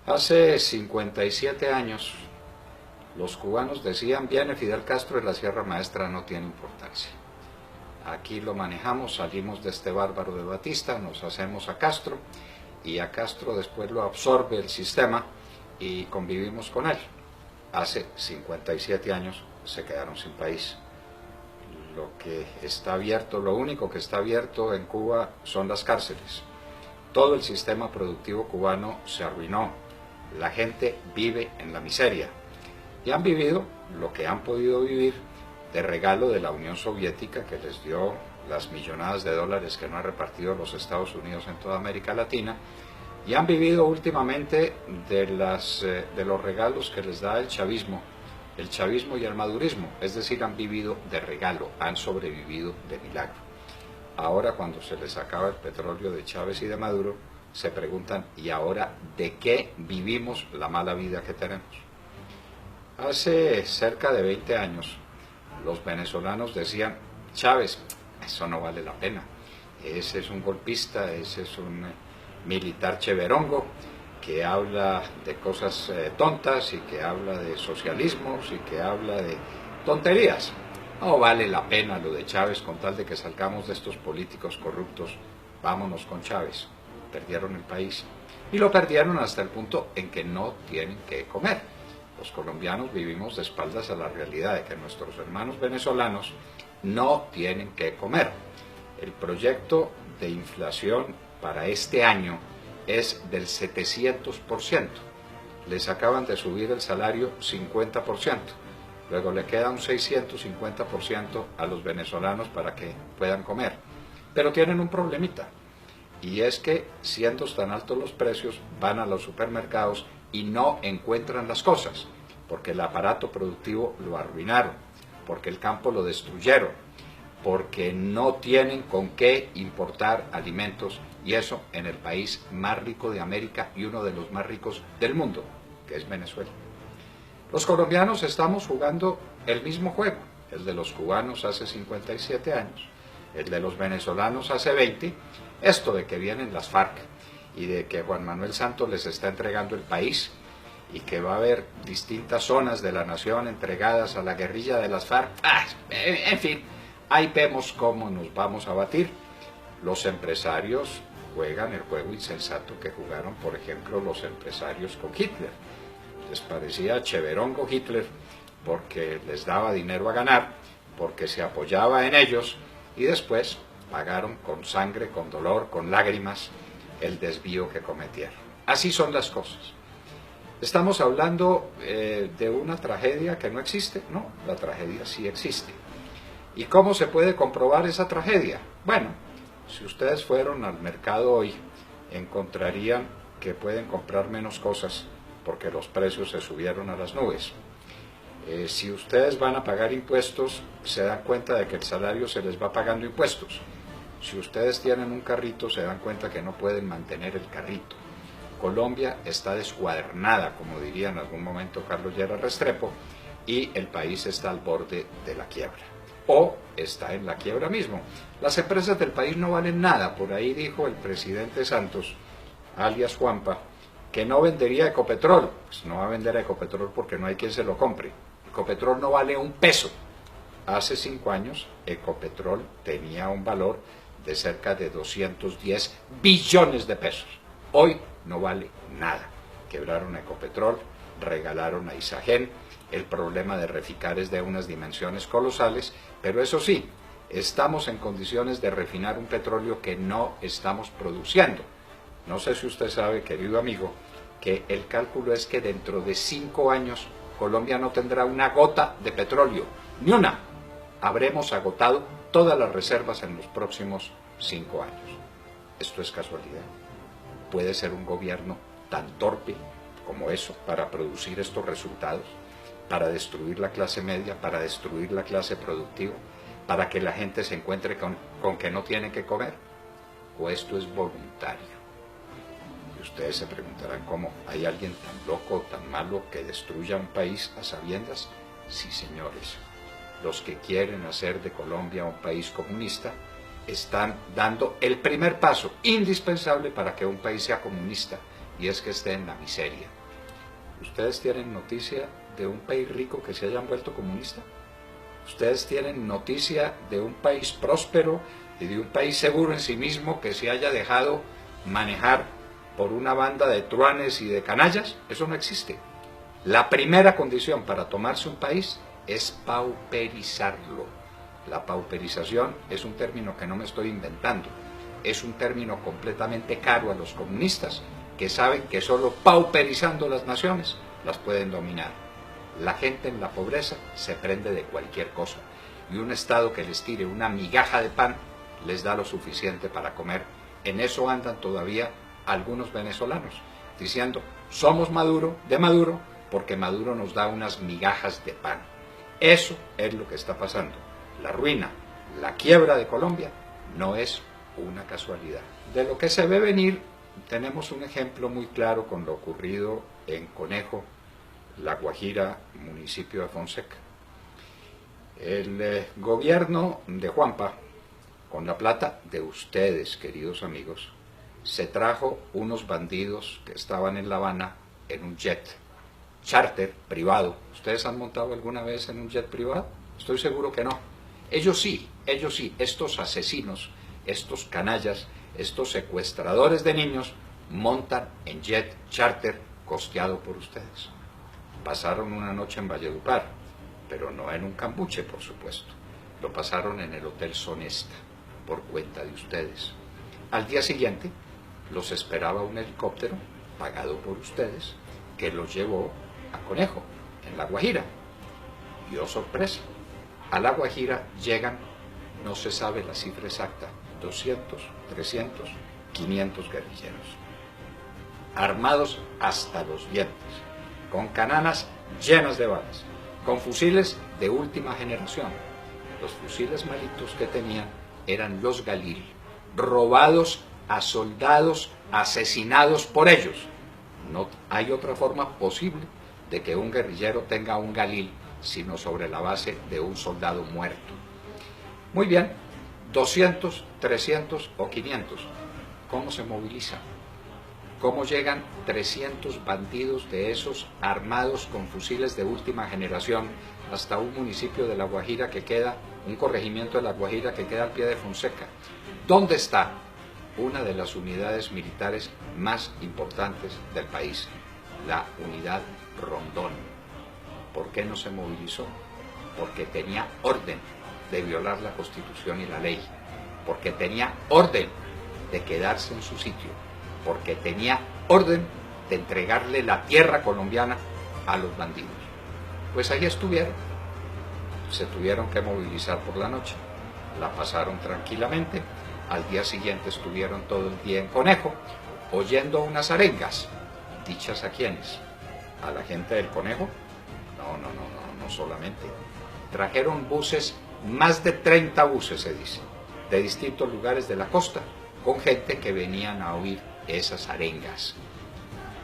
Hace 57 años los cubanos decían: viene Fidel Castro y la Sierra Maestra no tiene importancia. Aquí lo manejamos, salimos de este bárbaro de Batista, nos hacemos a Castro y a Castro después lo absorbe el sistema y convivimos con él. Hace 57 años se quedaron sin país. Lo que está abierto, lo único que está abierto en Cuba son las cárceles. Todo el sistema productivo cubano se arruinó. La gente vive en la miseria y han vivido lo que han podido vivir de regalo de la Unión Soviética, que les dio las millonadas de dólares que no han repartido los Estados Unidos en toda América Latina, y han vivido últimamente de los regalos que les da el chavismo y el madurismo, es decir, han vivido de regalo, han sobrevivido de milagro. Ahora, cuando se les acaba el petróleo de Chávez y de Maduro, se preguntan: ¿y ahora de qué vivimos la mala vida que tenemos? Hace cerca de 20 años, los venezolanos decían: Chávez, eso no vale la pena, ese es un golpista, ese es un militar cheverongo que habla de cosas tontas y que habla de socialismos y que habla de tonterías. No vale la pena lo de Chávez, con tal de que salgamos de estos políticos corruptos, vámonos con Chávez. Perdieron el país y lo perdieron hasta el punto en que no tienen que comer. Los colombianos vivimos de espaldas a la realidad de que nuestros hermanos venezolanos no tienen que comer. El proyecto de inflación para este año es del 700%. Les acaban de subir el salario 50%. Luego le queda un 650% a los venezolanos para que puedan comer. Pero tienen un problemita, y es que, siendo tan altos los precios, van a los supermercados y no encuentran las cosas, porque el aparato productivo lo arruinaron, porque el campo lo destruyeron, porque no tienen con qué importar alimentos, y eso en el país más rico de América y uno de los más ricos del mundo, que es Venezuela. Los colombianos estamos jugando el mismo juego, el de los cubanos hace 57 años, el de los venezolanos hace 20, esto de que vienen las FARC y de que Juan Manuel Santos les está entregando el país y que va a haber distintas zonas de la nación entregadas a la guerrilla de las FARC. En fin, ahí vemos cómo nos vamos a batir. Los empresarios juegan el juego insensato que jugaron, por ejemplo, los empresarios con Hitler. Les parecía cheverongo Hitler porque les daba dinero a ganar, porque se apoyaba en ellos, y después pagaron con sangre, con dolor, con lágrimas el desvío que cometieron. Así son las cosas. ¿Estamos hablando de una tragedia que no existe? No, la tragedia sí existe. ¿Y cómo se puede comprobar esa tragedia? Bueno, si ustedes fueron al mercado hoy, encontrarían que pueden comprar menos cosas porque los precios se subieron a las nubes. Si ustedes van a pagar impuestos, se dan cuenta de que el salario se les va pagando impuestos. Si ustedes tienen un carrito, se dan cuenta que no pueden mantener el carrito. Colombia está descuadernada, como diría en algún momento Carlos Lleras Restrepo, y el país está al borde de la quiebra, o está en la quiebra mismo. Las empresas del país no valen nada. Por ahí dijo el presidente Santos, alias Juanpa, que no vendería Ecopetrol. Pues no va a vender Ecopetrol porque no hay quien se lo compre. Ecopetrol no vale un peso. Hace 5 años Ecopetrol tenía un valor de cerca de 210 billones de pesos. Hoy no vale nada. Quebraron a Ecopetrol, regalaron a Isagen. El problema de Reficar es de unas dimensiones colosales, pero eso sí, estamos en condiciones de refinar un petróleo que no estamos produciendo. No sé si usted sabe, querido amigo, que el cálculo es que dentro de 5 años Colombia no tendrá una gota de petróleo, ni una. Habremos agotado todas las reservas en los próximos 5 años. ¿Esto es casualidad? ¿Puede ser un gobierno tan torpe como eso para producir estos resultados? Para destruir la clase media, para destruir la clase productiva, para que la gente se encuentre con que no tiene que comer. ¿O esto es voluntario? Y ustedes se preguntarán: ¿cómo? ¿Hay alguien tan loco, tan malo que destruya un país a sabiendas? Sí, señores. Los que quieren hacer de Colombia un país comunista están dando el primer paso indispensable para que un país sea comunista, y es que esté en la miseria. ¿Ustedes tienen noticia de un país rico que se haya vuelto comunista? ¿Ustedes tienen noticia de un país próspero y de un país seguro en sí mismo que se haya dejado manejar por una banda de truanes y de canallas? Eso no existe. La primera condición para tomarse un país es pauperizarlo. La pauperización es un término que no me estoy inventando. Es un término completamente caro a los comunistas, que saben que solo pauperizando las naciones las pueden dominar. La gente en la pobreza se prende de cualquier cosa, y un Estado que les tire una migaja de pan les da lo suficiente para comer. En eso andan todavía algunos venezolanos, diciendo, somos Maduro, porque Maduro nos da unas migajas de pan. Eso es lo que está pasando. La ruina, la quiebra de Colombia no es una casualidad. De lo que se ve venir, tenemos un ejemplo muy claro con lo ocurrido en Conejo, La Guajira, municipio de Fonseca. El gobierno de Juanpa, con la plata de ustedes, queridos amigos, se trajo unos bandidos que estaban en La Habana en un jet charter privado. ¿Ustedes han montado alguna vez en un jet privado? Estoy seguro que no. Ellos sí, estos asesinos, estos canallas, estos secuestradores de niños, montan en jet charter costeado por ustedes. Pasaron una noche en Valledupar, pero no en un cambuche, por supuesto. Lo pasaron en el Hotel Sonesta, por cuenta de ustedes. Al día siguiente, los esperaba un helicóptero, pagado por ustedes, que los llevó a Conejo, en La Guajira. Y oh sorpresa, a La Guajira llegan, no se sabe la cifra exacta, 200, 300, 500 guerrilleros, armados hasta los dientes, con cananas llenas de balas, con fusiles de última generación. Los fusiles malitos que tenían eran los Galil, robados a soldados asesinados por ellos. No hay otra forma posible de que un guerrillero tenga un Galil sino sobre la base de un soldado muerto. Muy bien, 200, 300 o 500. ¿Cómo se movilizan? ¿Cómo llegan 300 bandidos de esos armados con fusiles de última generación hasta un municipio de La Guajira que queda, un corregimiento de La Guajira que queda al pie de Fonseca? ¿Dónde está una de las unidades militares más importantes del país? La unidad Rondón. ¿Por qué no se movilizó? Porque tenía orden de violar la Constitución y la ley, porque tenía orden de quedarse en su sitio, porque tenía orden de entregarle la tierra colombiana a los bandidos. Pues ahí estuvieron, se tuvieron que movilizar por la noche, la pasaron tranquilamente, al día siguiente estuvieron todo el día en Conejo, oyendo unas arengas, dichas a quienes, a la gente del Conejo. No solamente, trajeron buses, más de 30 buses se dice, de distintos lugares de la costa, con gente que venían a oír esas arengas.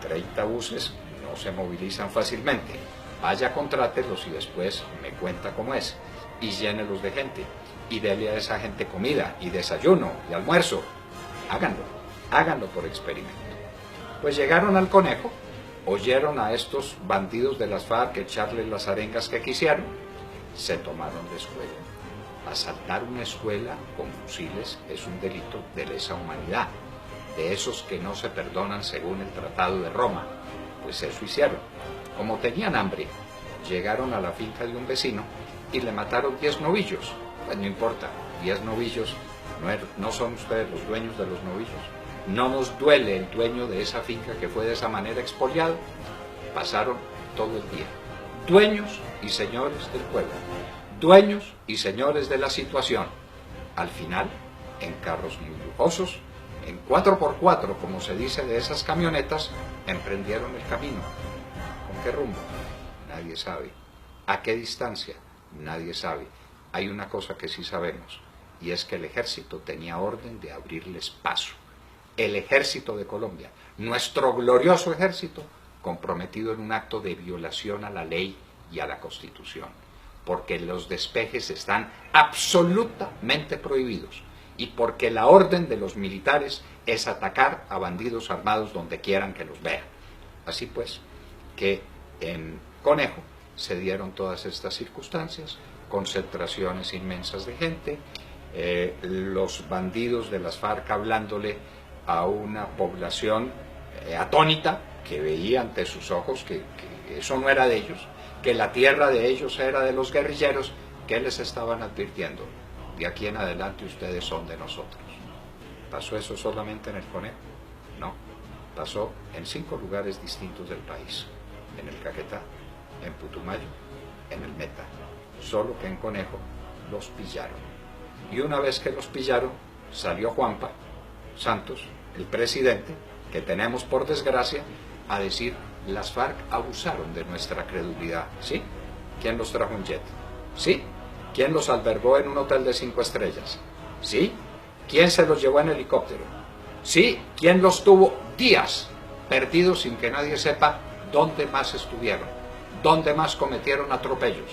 30 buses no se movilizan fácilmente. Vaya, contrátelos y después me cuenta cómo es, y llénelos de gente, y dele a esa gente comida, y desayuno, y almuerzo. Háganlo por experimento. Pues llegaron al Conejo, oyeron a estos bandidos de las FARC echarles las arengas que quisieron, se tomaron la escuela. Asaltar una escuela con fusiles es un delito de lesa humanidad, de esos que no se perdonan según el Tratado de Roma. Pues eso hicieron. Como tenían hambre, llegaron a la finca de un vecino y le mataron 10 novillos. Pues no importa, 10 novillos, no son ustedes los dueños de los novillos. No nos duele el dueño de esa finca que fue de esa manera expoliado. Pasaron todo el día. Dueños y señores del pueblo, dueños y señores de la situación. Al final, en carros muy lujosos, en 4x4, como se dice de esas camionetas, emprendieron el camino. ¿Con qué rumbo? Nadie sabe. ¿A qué distancia? Nadie sabe. Hay una cosa que sí sabemos, y es que el ejército tenía orden de abrirles paso. El ejército de Colombia, nuestro glorioso ejército, comprometido en un acto de violación a la ley y a la Constitución, porque los despejes están absolutamente prohibidos, y porque la orden de los militares es atacar a bandidos armados donde quieran que los vean. Así pues, que en Conejo se dieron todas estas circunstancias, concentraciones inmensas de gente, los bandidos de las FARC hablándole a una población atónita que veía ante sus ojos que eso no era de ellos, que la tierra de ellos era de los guerrilleros, que les estaban advirtiendo: de aquí en adelante ustedes son de nosotros. ¿Pasó eso solamente en el Conejo? No, pasó en 5 lugares distintos del país: en el Caquetá, en Putumayo, en el Meta. Solo que en Conejo los pillaron. Y una vez que los pillaron, salió Juanpa Santos, el presidente, que tenemos por desgracia, a decir: las FARC abusaron de nuestra credulidad. ¿Sí? ¿Quién los trajo en jet? ¿Sí? ¿Quién los albergó en un hotel de 5 estrellas? ¿Sí? ¿Quién se los llevó en helicóptero? ¿Sí? ¿Quién los tuvo días perdidos sin que nadie sepa dónde más estuvieron? ¿Dónde más cometieron atropellos?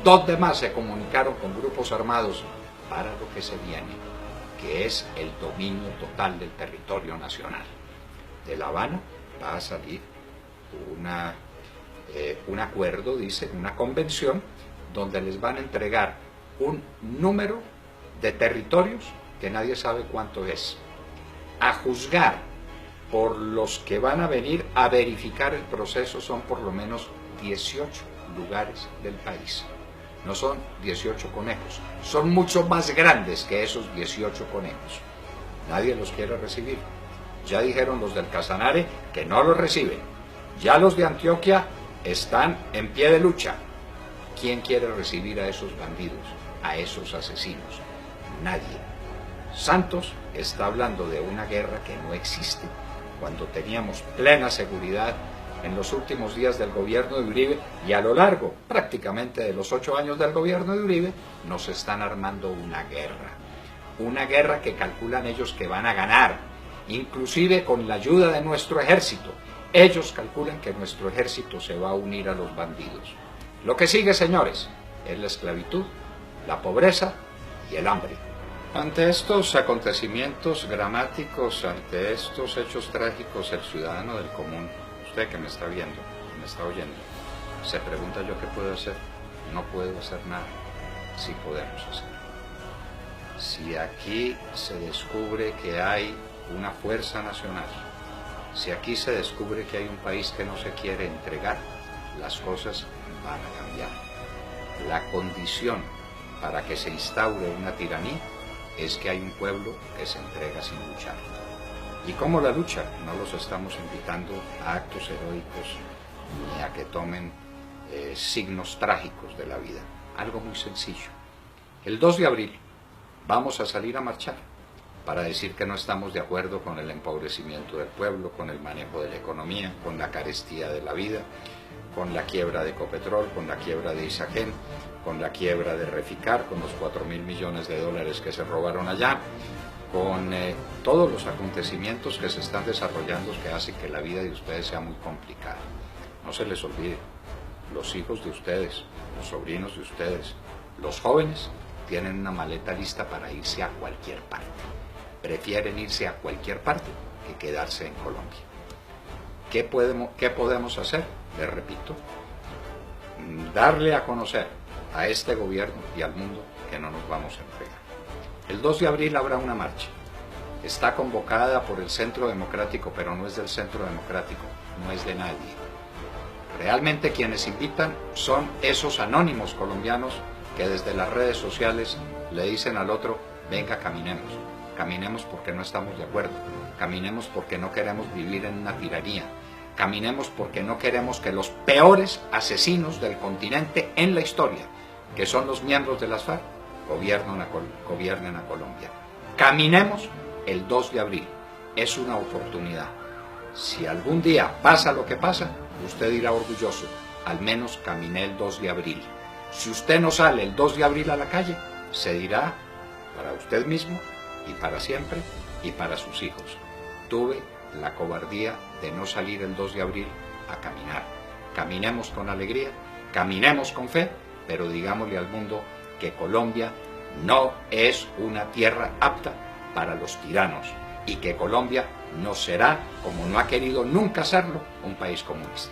¿Dónde más se comunicaron con grupos armados para lo que se viene, que es el dominio total del territorio nacional? De La Habana va a salir un acuerdo, dice, una convención, donde les van a entregar un número de territorios que nadie sabe cuánto es. A juzgar por los que van a venir a verificar el proceso, son por lo menos 18 lugares del país. No son 18 conejos, son mucho más grandes que esos 18 conejos. Nadie los quiere recibir. Ya dijeron los del Casanare que no los reciben. Ya los de Antioquia están en pie de lucha. ¿Quién quiere recibir a esos bandidos, a esos asesinos? Nadie. Santos está hablando de una guerra que no existe, cuando teníamos plena seguridad en los últimos días del gobierno de Uribe, y a lo largo prácticamente de los 8 años del gobierno de Uribe, nos están armando una guerra que calculan ellos que van a ganar, inclusive con la ayuda de nuestro ejército. Ellos calculan que nuestro ejército se va a unir a los bandidos. Lo que sigue, señores, es la esclavitud, la pobreza y el hambre. Ante estos acontecimientos dramáticos, ante estos hechos trágicos, el ciudadano del común, usted que me está viendo, me está oyendo, se pregunta: ¿yo qué puedo hacer? No puedo hacer nada. Sí podemos hacer. Si aquí se descubre que hay una fuerza nacional, si aquí se descubre que hay un país que no se quiere entregar, las cosas van a cambiar. La condición para que se instaure una tiranía es que hay un pueblo que se entrega sin luchar. ¿Y cómo la lucha? No los estamos invitando a actos heroicos ni a que tomen signos trágicos de la vida. Algo muy sencillo. El 2 de abril vamos a salir a marchar para decir que no estamos de acuerdo con el empobrecimiento del pueblo, con el manejo de la economía, con la carestía de la vida, con la quiebra de Ecopetrol, con la quiebra de Isagen, con la quiebra de Reficar, con los 4.000 millones de dólares que se robaron allá, con todos los acontecimientos que se están desarrollando que hacen que la vida de ustedes sea muy complicada. No se les olvide, los hijos de ustedes, los sobrinos de ustedes, los jóvenes tienen una maleta lista para irse a cualquier parte. Prefieren irse a cualquier parte que quedarse en Colombia. ¿Qué podemos hacer? Les repito, darle a conocer a este gobierno y al mundo que no nos vamos a entregar. El 2 de abril habrá una marcha. Está convocada por el Centro Democrático, pero no es del Centro Democrático, no es de nadie. Realmente quienes invitan son esos anónimos colombianos que desde las redes sociales le dicen al otro: venga, caminemos. Caminemos porque no estamos de acuerdo. Caminemos porque no queremos vivir en una tiranía. Caminemos porque no queremos que los peores asesinos del continente en la historia, que son los miembros de las FARC, gobiernen a Colombia. Caminemos el 2 de abril. Es una oportunidad. Si algún día pasa lo que pasa, usted dirá orgulloso: al menos caminé el 2 de abril. Si usted no sale el 2 de abril a la calle, se dirá para usted mismo y para siempre y para sus hijos: tuve la cobardía de no salir el 2 de abril a caminar. Caminemos con alegría, caminemos con fe, pero digámosle al mundo que Colombia no es una tierra apta para los tiranos y que Colombia no será, como no ha querido nunca serlo, un país comunista.